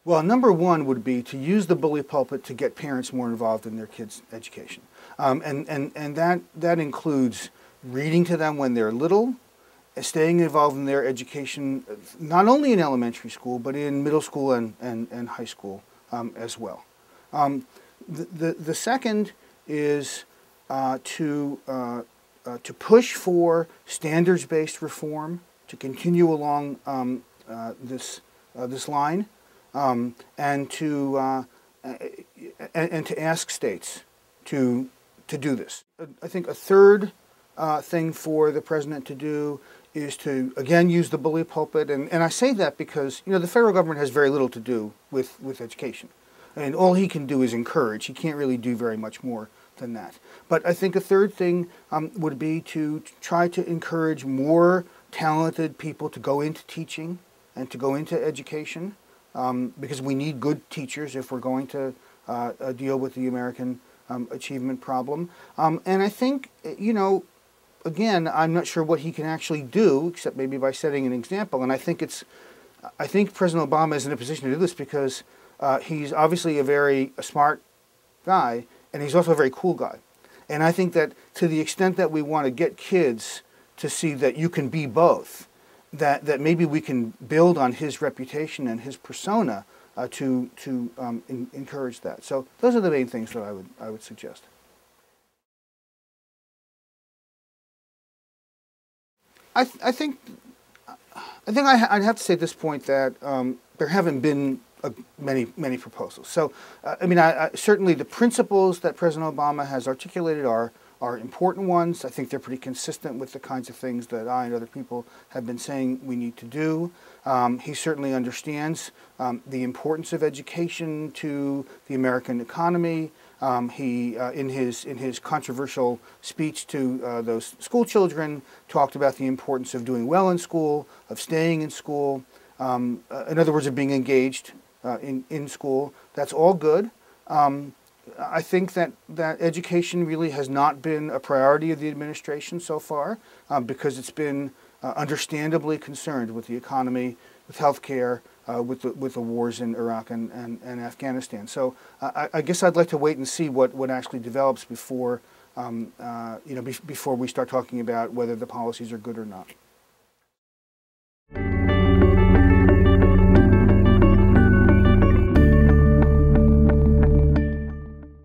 Well, number one would be to use the bully pulpit to get parents more involved in their kids' education. And that includes reading to them when they're little, staying involved in their education, not only in elementary school, but in middle school and high school as well. The second is to push for standards-based reform, to continue along this line, and to ask states to do this. I think a third thing for the president to do is to, again, use the bully pulpit. And I say that because, you know, the federal government has very little to do with education. And all he can do is encourage. He can't really do very much more than that. But I think a third thing would be to try to encourage more talented people to go into teaching and to go into education, because we need good teachers if we're going to deal with the American achievement problem. And I think, you know, again, I'm not sure what he can actually do, except maybe by setting an example. And I think President Obama is in a position to do this because he's obviously a smart guy, and he's also a very cool guy. And I think that to the extent that we want to get kids to see that you can be both, that maybe we can build on his reputation and his persona to encourage that. So those are the main things that I would suggest. I think I'd have to say at this point that there haven't been many proposals. So I mean, certainly the principles that President Obama has articulated are important ones. I think they're pretty consistent with the kinds of things that I and other people have been saying we need to do. He certainly understands the importance of education to the American economy. He, in his controversial speech to those school children, talked about the importance of doing well in school, of staying in school, in other words, of being engaged in school. That's all good. I think that education really has not been a priority of the administration so far because it's been understandably concerned with the economy, with health care, with the wars in Iraq and Afghanistan. So I guess I'd like to wait and see what actually develops before before we start talking about whether the policies are good or not.